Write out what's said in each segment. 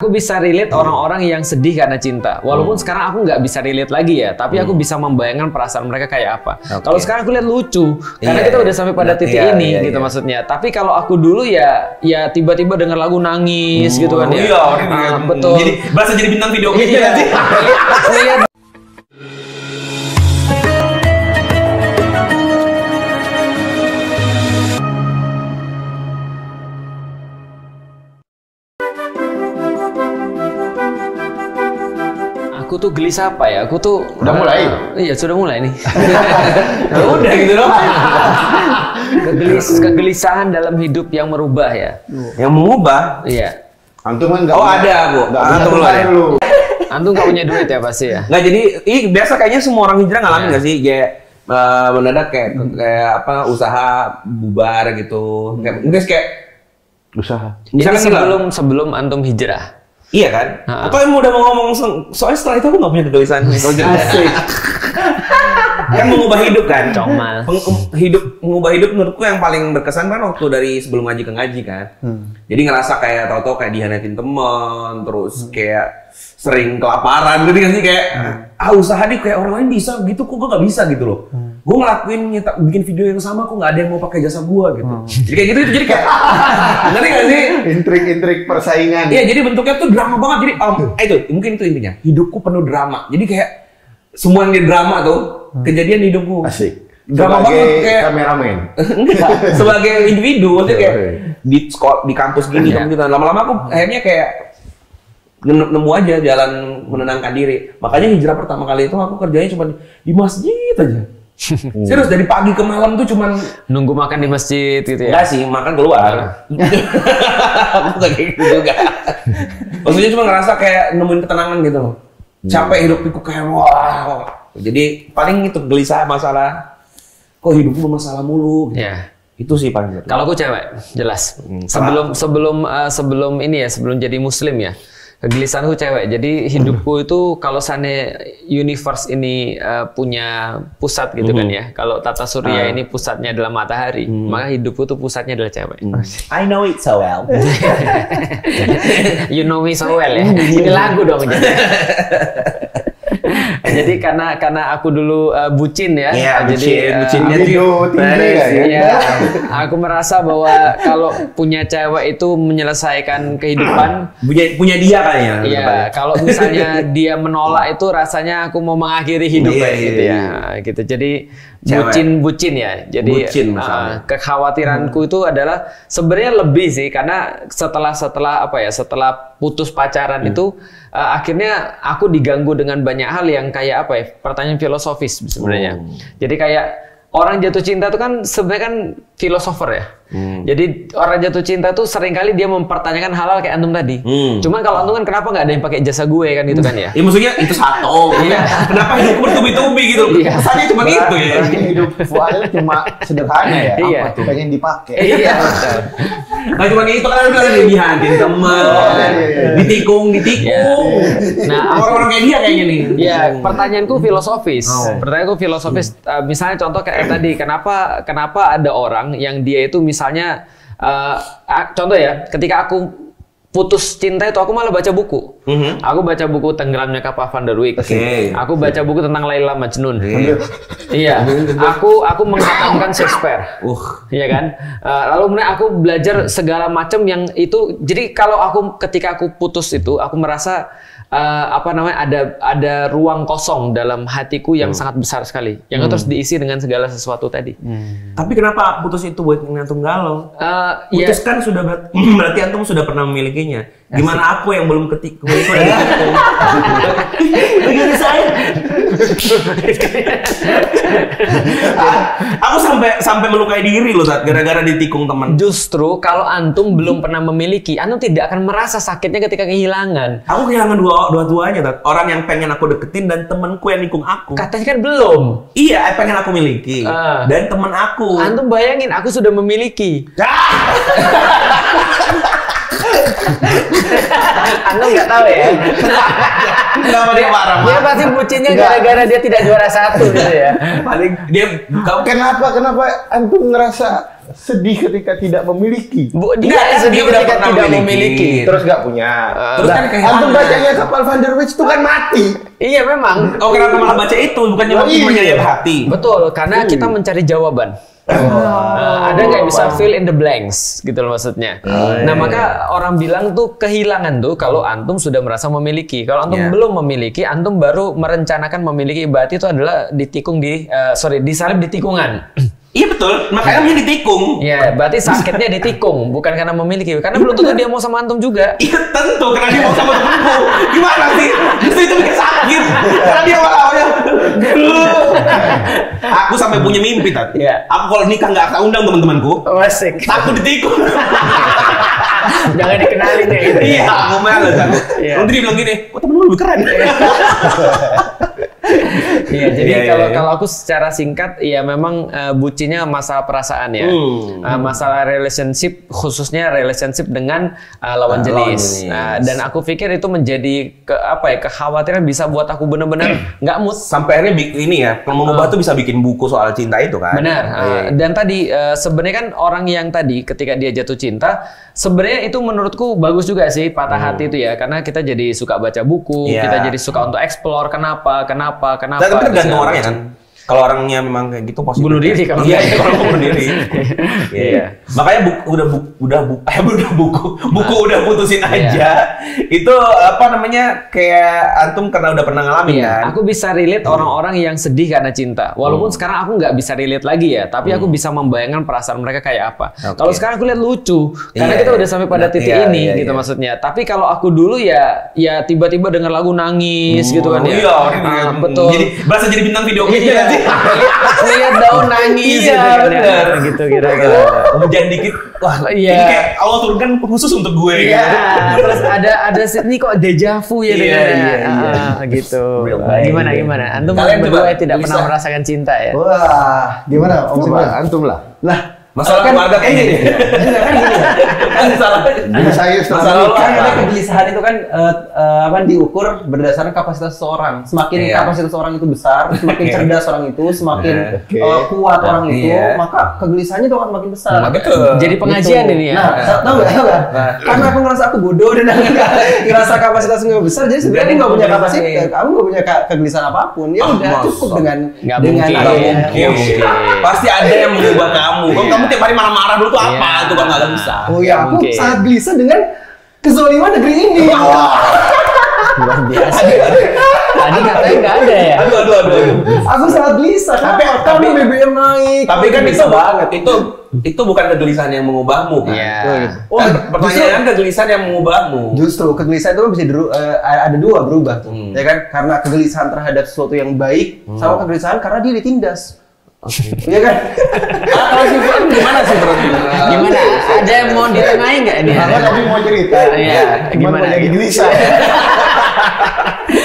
Aku bisa relate orang-orang yang sedih karena cinta. Walaupun sekarang aku nggak bisa relate lagi ya, tapi aku bisa membayangkan perasaan mereka kayak apa. Kalau sekarang aku lihat lucu, karena kita udah sampai pada titik ini gitu maksudnya. Tapi kalau aku dulu ya tiba-tiba dengar lagu nangis gitu kan ya. Iya, betul. Jadi berasa jadi bintang video klip Iya. sih. Iya. Aku tuh gelisah apa ya? Aku tuh Udah mulai? Iya, sudah mulai nih. Ya udah gitu dong. Kegelisahan dalam hidup yang merubah ya. Yang mengubah? Iya. Antum kan nggak Oh punya- ada Bu. nggak punya Antum teman ada. lu. Antum nggak punya duit ya pasti ya. Nggak jadi, biasa kayaknya semua orang hijrah ngalamin nggak sih kayak mendadak kayak apa usaha bubar gitu. Kayak Usaha. Ini misalkan sebelum antum hijrah. iya kan? Atau emang udah mau ngomong soalnya setelah itu aku nggak punya kegelisahan. Asik. Kan mengubah hidup kan? Comal. Mengubah hidup menurutku yang paling berkesan kan waktu dari sebelum ngaji ke ngaji kan. Jadi ngerasa kayak tau-tau kayak dihianatin teman, terus kayak sering kelaparan gitu kan sih kayak usaha nih kayak orang lain bisa gitu kok gue nggak bisa gitu loh. Gue ngelakuin bikin video yang sama kok nggak ada yang mau pakai jasa gue gitu. Jadi kayak gitu itu jadi kayak ngerti nggak sih? Intrik-intrik persaingan. Iya jadi bentuknya tuh drama banget jadi itu mungkin itu intinya hidupku penuh drama. Jadi kayak semua yang di drama tuh kejadian di hidupku. Asik. Drama Sebagai banget kayak kameramen. enggak sebagai individu maksudnya kayak di sekolah di kampus gini gitu lama-lama aku akhirnya kayak nemu aja jalan menenangkan diri. Makanya hijrah pertama kali itu aku kerjanya cuma di masjid aja. Serius dari pagi ke malam tuh cuman Nunggu makan di masjid gitu ya. enggak sih makan keluar. Aku gak kayak gitu juga. Maksudnya cuma ngerasa kayak nemuin ketenangan gitu loh. Capek hidupku kayak wah. Jadi paling itu gelisah masalah kok hidupku bermasalah mulu. Gitu. Ya. Itu sih paling. Kalau aku cewek, jelas. Sebelum ini ya, sebelum jadi muslim ya. Kegelisahanku cewek. Jadi hidupku itu kalau sana universe ini punya pusat gitu kan ya. Kalau tata surya ini pusatnya adalah matahari, maka hidupku tuh pusatnya adalah cewek. I know it so well. You know me so well ya. Ini lagu dong jadi. Jadi karena aku dulu bucin ya. Iya, jadi bucinnya Video tinggi ya. Iya, aku merasa bahwa kalau punya cewek itu menyelesaikan kehidupan. punya dia kayaknya. Iya, kalau misalnya dia menolak itu rasanya aku mau mengakhiri hidup kayak gitu ya. Gitu. Jadi bucin ya. Jadi Bucin masalahnya. kekhawatiranku itu adalah sebenarnya lebih sih karena setelah putus pacaran itu akhirnya aku diganggu dengan banyak hal yang kayak apa ya? Pertanyaan filosofis sebenarnya. Jadi kayak orang jatuh cinta itu kan sebenarnya kan filosofer ya. Jadi orang jatuh cinta tuh seringkali dia mempertanyakan hal-hal kayak antum tadi. Cuman kalau antum kan kenapa nggak ada yang pakai jasa gue kan gitu kan ya? Ya maksudnya itu satu. Iya. Kenapa hidupku bertubi-tubi gitu? Iya. Kesannya cuma gitu ya. Berarti hidup Fuad cuma sederhana ya. Iya. Apa tuh? Pengen dipakai. Iya. Nah cuma itu kan udah dihantin temen, ditikung. Nah, Orang-orang kayak dia kayaknya nih. Ya, pertanyaanku filosofis. Pertanyaanku filosofis. Misalnya contoh kayak tadi, kenapa ada orang yang dia itu misalnya, contoh ya, ketika aku putus cinta itu aku malah baca buku. Aku baca buku Tenggelamnya Kapal Van der Wijk. Aku baca buku tentang Laila Majnun. Iya. Aku menghatamkan Shakespeare. Iya kan? Lalu kemudian aku belajar segala macam yang itu. Jadi kalau ketika aku putus itu, aku merasa ada ruang kosong dalam hatiku yang sangat besar sekali. Yang terus diisi dengan segala sesuatu tadi. Tapi kenapa putus itu buat antum galau? Ya, Putus kan sudah berarti antum sudah pernah memilikinya. Gimana aku yang belum ketikung itu udah ditikung? Begini saya. Aku sampai melukai diri loh saat gara-gara ditikung teman. justru kalau antum belum pernah memiliki, antum tidak akan merasa sakitnya ketika kehilangan. Aku kehilangan dua-duanya, Tat. Orang yang pengen aku deketin dan temanku yang nikung aku. Katanya kan belum. Iya, pengen aku miliki. Dan teman aku. Antum bayangin, aku sudah memiliki. Antum nggak tahu ya? Kenapa dia marah? Dia pasti bucinnya gara-gara dia tidak juara 1 gitu ya. Paling dia Kenapa antum ngerasa sedih ketika tidak memiliki? Dia sedih udah ketika pernah tidak memiliki. Terus nggak punya. Terus kan kayak antum bacanya Kapal Van der Wijk itu kan mati. Iya memang. Oh, kenapa malah baca itu? Bukannya menyayat hati. Betul, karena kita mencari jawaban. Ada nggak bisa fill in the blanks gitu loh maksudnya. Nah maka orang bilang tuh kehilangan tuh kalau antum sudah merasa memiliki. Kalau antum belum memiliki, antum baru merencanakan memiliki. Berarti itu adalah ditikung disalib di tikungan. Iya betul, makanya dia ditikung. Iya, berarti sakitnya ditikung, bukan karena memiliki. Karena belum tentu dia mau sama antum juga. Iya tentu, karena dia mau sama temenku. Gimana sih? Justru itu bikin sakit. Karena dia awalnya. Aku sampai punya mimpi tadi. Iya. Aku kalau nikah nggak akan undang teman-temanku. Asik. Takut ditikung. Jangan dikenalin ya gitu. Iya, aku males aku. Nanti dia bilang gini, kok temen lu lebih keren. Iya, jadi kalau aku secara singkat ya memang bucinnya masalah perasaan ya. Masalah relationship, khususnya relationship dengan lawan jenis. Dan aku pikir itu menjadi kekhawatiran bisa buat aku benar-benar nggak mood. Sampai akhirnya ini ya, mengubah tuh bisa bikin buku soal cinta itu kan. Benar. Dan tadi sebenarnya kan orang yang tadi ketika dia jatuh cinta, sebenarnya itu menurutku bagus juga sih patah hati itu ya, karena kita jadi suka baca buku, kita jadi suka untuk explore kenapa. Tapi tergantung orangnya kan. Kalau orangnya memang kayak gitu positif. Bunuh diri kalau kalau bunuh diri. Iya. Makanya buku udah putusin aja. Itu apa namanya? Kayak antum karena udah pernah ngalamin kan. Aku bisa relate orang-orang yang sedih karena cinta. Walaupun sekarang aku nggak bisa relate lagi ya, tapi aku bisa membayangkan perasaan mereka kayak apa. Kalau sekarang aku lihat lucu karena kita udah sampai pada titik ini gitu maksudnya. Tapi kalau aku dulu ya tiba-tiba dengar lagu nangis gitu kan ya. Iya, betul. Jadi berasa jadi bintang video klip kan sih. Lihat daun nangis gitu kira-kira. Hujan dikit, wah ini kayak Allah turunkan khusus untuk gue. Iya. Terus ada ini kok dejavu ya dengannya. Gitu. Gimana? Antum berdua tidak pernah merasakan cinta ya? Wah, gimana? Antum lah. Masalah keluarga kayak gini. Kan gini. Masalah kegelisahan itu kan diukur berdasarkan kapasitas seseorang. Semakin kapasitas orang itu besar, semakin cerdas orang itu, semakin kuat orang itu, maka kegelisahannya itu akan makin besar. Jadi pengajian ini ya. Nah, tahu nggak? Karena aku ngerasa aku bodoh dan ngerasa kapasitas nggak besar, jadi sebenarnya nggak punya kapasitas, kamu nggak punya kegelisahan apapun. Ya udah cukup dengan pasti ada yang mengubah kamu. Kamu tiap hari marah-marah dulu tuh apa? Itu kalau nggak bisa. Oh ya, aku sangat gelisah dengan kezoliman negeri ini. Luar biasa. Tadi katanya nggak ada ya. Aduh. Aku sangat gelisah. Tapi BBM naik. Tapi kan itu banget. Itu bukan kegelisahan yang mengubahmu kan. Pertanyaan kegelisahan yang mengubahmu. Justru kegelisahan itu kan bisa ada dua berubah tuh. Ya kan? Karena kegelisahan terhadap sesuatu yang baik sama kegelisahan karena dia ditindas. Iya kan? Gimana sih bro? Gimana? Ada yang mau ditengahin nggak ini? Aku tadi mau cerita. Iya. Gimana? Jadi gelisah.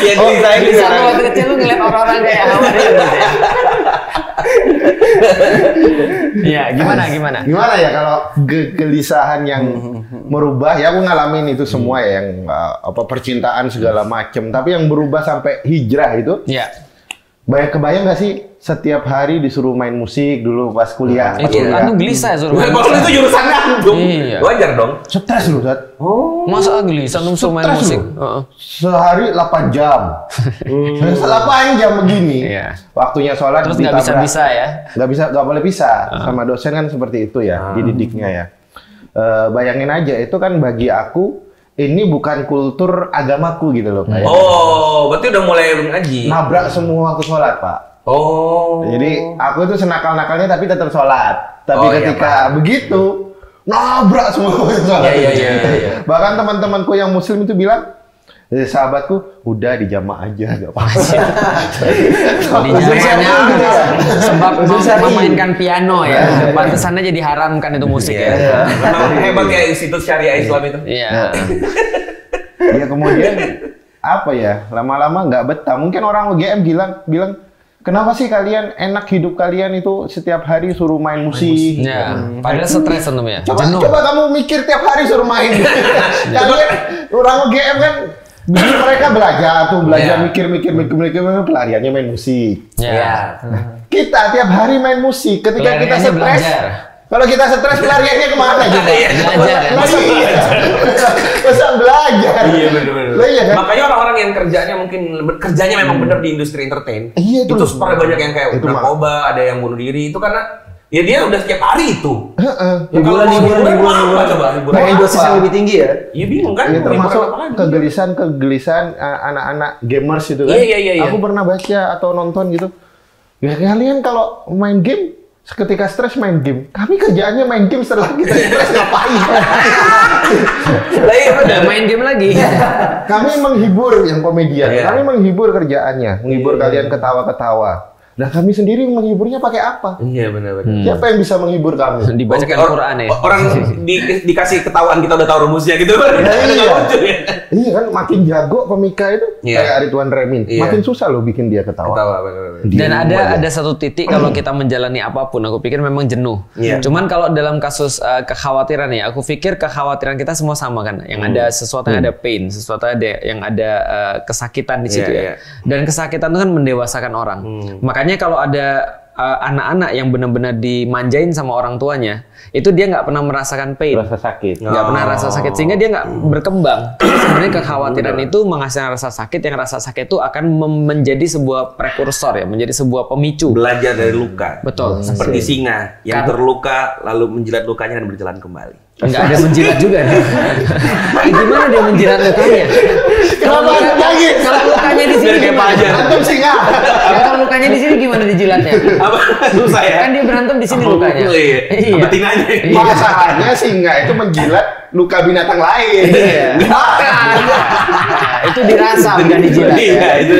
Ya gelisah. Waktu kecil lu ngeliat orang-orang kayak Ahmad itu gitu ya? Iya. Gimana? Gimana ya kalau kegelisahan yang merubah? Ya aku ngalamin itu semua ya, yang percintaan segala macem. Tapi yang berubah sampai hijrah itu. Iya. Kebayang nggak sih setiap hari disuruh main musik dulu pas kuliah? Itu antum gelisah ya suruh main musik. Kalau itu jurusannya antum, wajar dong. Stres lu, Sat. Masa gelisah antum suruh main musik? Sehari 8 jam. 8 jam begini. Waktunya sholat terus nggak bisa ya? Nggak boleh pisah. Sama dosen kan seperti itu ya, dididiknya ya. Bayangin aja, itu kan bagi aku ini bukan kultur agamaku gitu loh. Berarti udah mulai ngaji. Nabrak semua waktu sholat, Pak. Jadi aku itu senakal-nakalnya tapi tetap sholat. Tapi ketika begitu, nabrak semua waktu sholat. Iya. Bahkan teman-temanku yang muslim itu bilang, sahabatku, udah dijamaah aja, gak apa-apa. Dijamaahnya sebab memainkan piano ya. Pantesannya jadi haramkan itu musik ya. Memang hebat ya institut syariah Islam itu. Iya. Ya kemudian apa ya, lama-lama nggak betah. Mungkin orang UGM bilang, kenapa sih kalian enak hidup kalian itu setiap hari suruh main musik? Ya, padahal stres tentunya. Coba kamu mikir tiap hari suruh main. Kalian orang UGM kan Jadi mereka belajar mikir, pelariannya main musik. Ya. Kita tiap hari main musik. Ketika kita Pelariannya stres, belajar. kalau kita stres pelariannya kemana gitu? Belajar. Masa belajar. Iya benar-benar. Iya kan? Makanya orang-orang yang kerjanya memang benar di industri entertain. Iya, itu pernah banyak yang kayak narkoba, ada yang bunuh diri itu karena ya dia udah setiap hari itu. Hiburan coba. Pengen dosis yang lebih tinggi ya? Iya bingung kan? Ini termasuk kegelisahan anak-anak gamers itu kan. Iya. Aku pernah baca atau nonton gitu. Ya kalian kalau main game ketika stres main game, kami kerjaannya main game setelah kita stres ngapain? Udah main game lagi. Kami menghibur yang komedian, kami menghibur kerjaannya, menghibur kalian ketawa-ketawa. Nah kami sendiri menghiburnya pakai apa? Iya benar-benar. Siapa yang bisa menghibur kami? Dibacakan Quran ya. Orang dikasih ketahuan kita udah tahu rumusnya gitu. Iya kan makin jago pemika itu kayak Ridwan Remin, makin susah loh bikin dia ketawa. Benar-benar. Dan ada satu titik kalau kita menjalani apapun, aku pikir memang jenuh. Cuman kalau dalam kasus kekhawatiran ya, aku pikir kekhawatiran kita semua sama kan. Yang ada sesuatu yang ada pain, sesuatu yang ada kesakitan di situ ya. Dan kesakitan itu kan mendewasakan orang. Makanya kalau ada anak-anak yang benar-benar dimanjain sama orang tuanya, itu dia nggak pernah merasakan pain, Rasa sakit. nggak pernah rasa sakit, sehingga dia nggak berkembang. Jadi sebenarnya kekhawatiran itu menghasilkan rasa sakit, yang rasa sakit itu akan menjadi sebuah prekursor ya, menjadi sebuah pemicu. Belajar dari luka. Betul. Seperti singa yang terluka lalu menjilat lukanya dan berjalan kembali. Enggak ada menjilat juga nih. Gimana dia menjilat lukanya? Kalau lukanya di sini kayak Pak Hajar. Antum singa. Kalau lukanya di sini gimana dijilatnya? Apa? Susah ya? Kan dia berantem di sini lukanya. Iya. Betinanya. Masalahnya singa itu menjilat luka binatang lain. Iya. Itu dirasa bukan dijilat. Iya, itu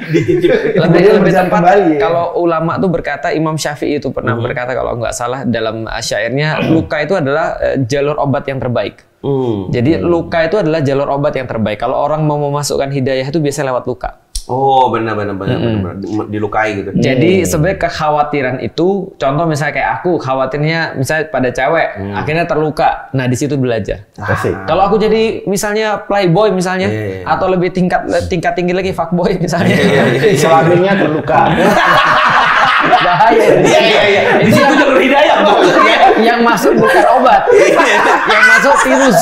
dicicip. Lebih tepat kalau ulama tuh berkata, Imam Syafi'i itu pernah berkata kalau nggak salah dalam syairnya, luka itu adalah jalur obat yang terbaik. Jadi luka itu adalah jalur obat yang terbaik. Kalau orang mau memasukkan hidayah itu biasanya lewat luka. Oh benar dilukai gitu. Jadi sebenarnya kekhawatiran itu, contoh misalnya kayak aku khawatirnya misalnya pada cewek, akhirnya terluka. Nah di situ belajar. Kalau aku jadi misalnya playboy misalnya, atau lebih tingkat tinggi lagi fuckboy misalnya, Suaminya terluka. bahaya. Iya. Di situ jalur hidayah. Yang masuk bukan obat, yang masuk virus.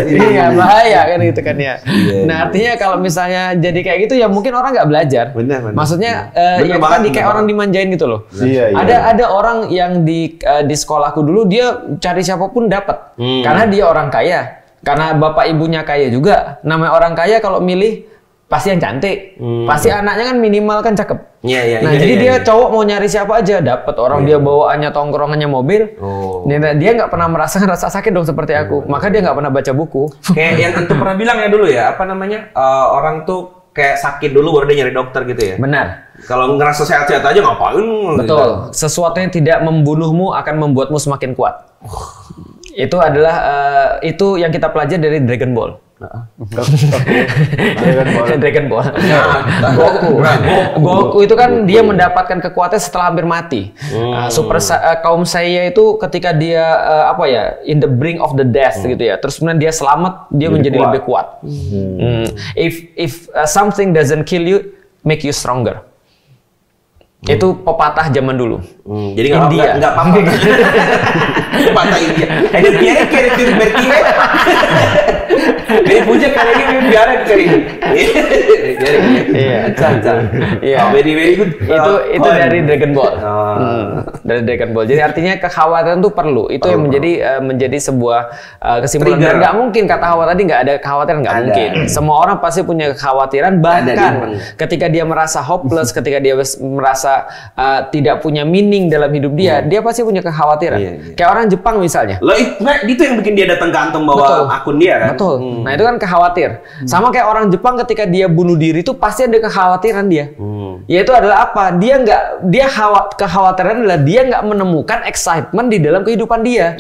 Iya bahaya kan gitu kan ya. Nah artinya kalau misalnya jadi kayak gitu ya mungkin orang nggak belajar. Benar. Maksudnya ya tadi kayak orang dimanjain gitu loh. Iya. Ada orang yang di sekolahku dulu dia cari siapapun dapat karena dia orang kaya, karena bapak ibunya kaya juga. Namanya orang kaya kalau milih pasti yang cantik, pasti anaknya kan minimal kan cakep. Iya. Jadi dia cowok mau nyari siapa aja dapat. Orang dia bawaannya tongkrongannya mobil. Dia nggak pernah merasakan rasa sakit dong seperti aku. Maka dia nggak pernah baca buku. Kayak yang itu pernah bilang ya dulu ya, apa namanya, orang tuh kayak sakit dulu baru dia nyari dokter gitu ya. Benar. Kalau ngerasa sehat-sehat aja ngapain? Betul. Gitu. Sesuatu yang tidak membunuhmu akan membuatmu semakin kuat. Itu adalah itu yang kita pelajari dari Dragon Ball. Dragon Ball. Goku itu kan dia mendapatkan kekuatan setelah hampir mati. Kaum saya itu ketika dia in the brink of the death gitu ya. Terus kemudian dia selamat, dia menjadi lebih kuat. If something doesn't kill you, make you stronger. Itu pepatah zaman dulu. Jadi India. Nggak apa-apa. Pepatah India. Dia kayak bertiga. Dia punya kali ini biara kali ini. Iya. Very good. Itu dari Dragon Ball. Dari Dragon Ball. Jadi artinya kekhawatiran itu perlu. Itu yang menjadi sebuah kesimpulan. Dan nggak mungkin kata Hawa tadi nggak ada kekhawatiran, nggak mungkin. Semua orang pasti punya kekhawatiran. Bahkan ketika dia merasa hopeless, ketika dia merasa tidak punya meaning dalam hidup dia, dia pasti punya kekhawatiran. Kayak orang Jepang misalnya. Loh, itu yang bikin dia datang ke antum bawa akun dia kan? Betul. Nah itu kan khawatir. Sama kayak orang Jepang ketika dia bunuh diri itu pasti ada kekhawatiran dia. Yaitu adalah apa? Kekhawatiran adalah dia nggak menemukan excitement di dalam kehidupan dia.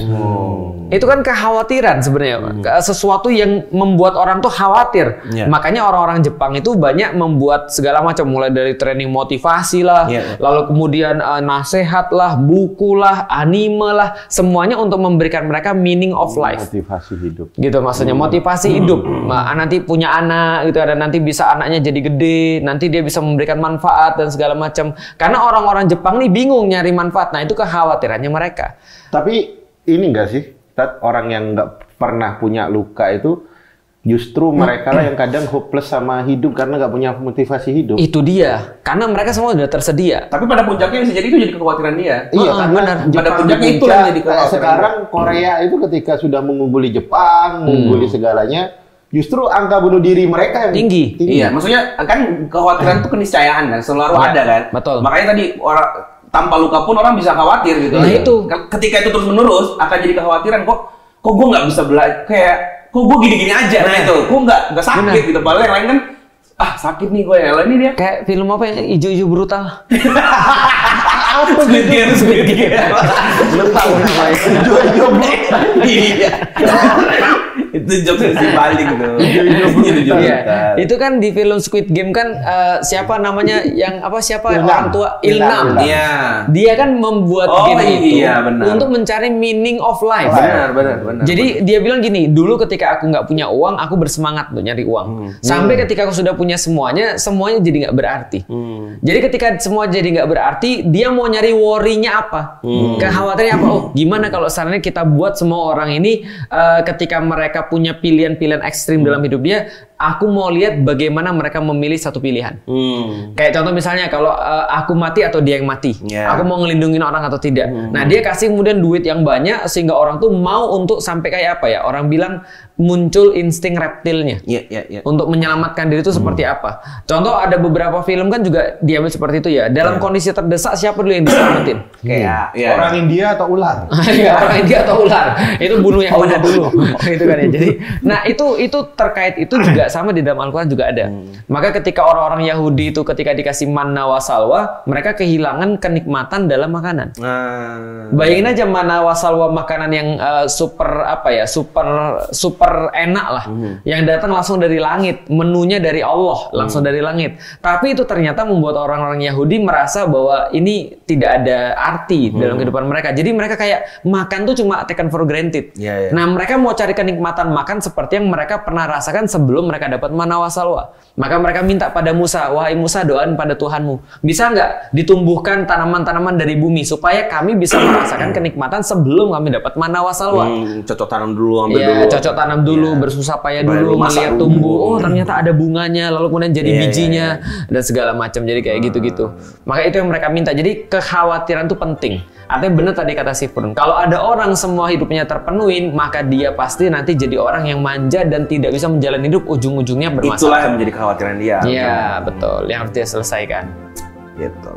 Itu kan kekhawatiran sebenarnya, sesuatu yang membuat orang tuh khawatir. Makanya orang-orang Jepang itu banyak membuat segala macam, mulai dari training motivasi lah, lalu kemudian nasihat lah, buku lah, anime lah, semuanya untuk memberikan mereka meaning of life. Motivasi hidup. Gitu maksudnya, motivasi hidup. Nanti punya anak gitu, ada nanti bisa anaknya jadi gede, nanti dia bisa memberikan manfaat dan segala macam. Karena orang-orang Jepang nih bingung nyari manfaat. Nah, itu kekhawatirannya mereka. Tapi ini enggak sih, orang yang nggak pernah punya luka itu justru mereka lah yang kadang hopeless sama hidup karena nggak punya motivasi hidup. Itu dia, karena mereka semua sudah tersedia. Tapi pada puncaknya bisa jadi itu jadi kekhawatiran dia. Iya, karena pada puncaknya itu yang jadi kekhawatiran. Sekarang Korea itu ketika sudah mengungguli Jepang, mengungguli segalanya, justru angka bunuh diri mereka yang tinggi. Iya, maksudnya kan kekhawatiran itu keniscayaan kan, selalu ada kan. Betul. Makanya tadi orang tanpa luka pun orang bisa khawatir gitu. Nah itu. Ketika itu terus menerus akan jadi kekhawatiran, kok gue nggak bisa belajar, kayak kok gue gini-gini aja. Nah itu, kok nggak sakit gitu. Padahal yang lain kan sakit nih gue ya. Ini dia kayak film apa yang ijo-ijo brutal. Apa Squid Game? Belum tahu namanya. ijo-ijo brutal. Iya. Itu jokes si balik tuh. Iya. Itu kan di film Squid Game kan siapa namanya yang siapa orang tua Ilnam. Iya. Dia kan membuat game itu benar. untuk mencari meaning of life. Benar. Jadi dia bilang gini, dulu ketika aku nggak punya uang, aku bersemangat untuk nyari uang. Sampai ketika aku sudah punya semuanya jadi nggak berarti. Jadi ketika semua jadi nggak berarti, dia mau nyari worry-nya apa? Kekhawatirannya apa? Oh, gimana kalau seandainya kita buat semua orang ini ketika mereka punya pilihan-pilihan ekstrim dalam hidup dia, aku mau lihat bagaimana mereka memilih satu pilihan. Kayak contoh misalnya kalau aku mati atau dia yang mati, aku mau ngelindungin orang atau tidak. Nah dia kasih kemudian duit yang banyak sehingga orang tuh mau untuk sampai kayak apa ya? Orang bilang muncul insting reptilnya untuk menyelamatkan diri itu seperti apa. Contoh ada beberapa film kan juga diambil seperti itu ya. Dalam kondisi terdesak siapa dulu yang diselamatin? Kayak orang India atau ular? Orang India atau ular? Itu bunuh yang mana dulu? Itu kan ya. Jadi, nah itu terkait itu juga sama di dalam Al-Quran juga ada. Maka ketika orang-orang Yahudi itu ketika dikasih manna wa salwa, mereka kehilangan kenikmatan dalam makanan. Bayangin aja manna wa salwa, makanan yang super enak lah, yang datang langsung dari langit, menunya dari Allah, langsung dari langit. Tapi itu ternyata membuat orang-orang Yahudi merasa bahwa ini tidak ada arti dalam kehidupan mereka. Jadi mereka kayak makan tuh cuma taken for granted. Nah mereka mau cari kenikmatan makan seperti yang mereka pernah rasakan sebelum mereka dapat manna wa salwa. Maka mereka minta pada Musa, wahai Musa, doain pada Tuhanmu, bisa nggak ditumbuhkan tanaman-tanaman dari bumi supaya kami bisa merasakan kenikmatan sebelum kami dapat manna wa salwa. Cocok tanam dulu, ambil dulu. Cocok tanam dulu, bersusah payah dulu, melihat tumbuh. Oh ternyata ada bunganya, lalu kemudian jadi bijinya dan segala macam. Jadi kayak gitu-gitu. Maka itu yang mereka minta. Jadi kekhawatiran itu penting. Artinya benar tadi kata Sifrun, kalau ada orang semua hidupnya terpenuhi, maka dia pasti nanti jadi orang yang manja dan tidak bisa menjalani hidup, ujung-ujungnya bermasalah. Itulah yang menjadi kekhawatiran dia. Iya, betul. Yang harus dia selesaikan. Gitu.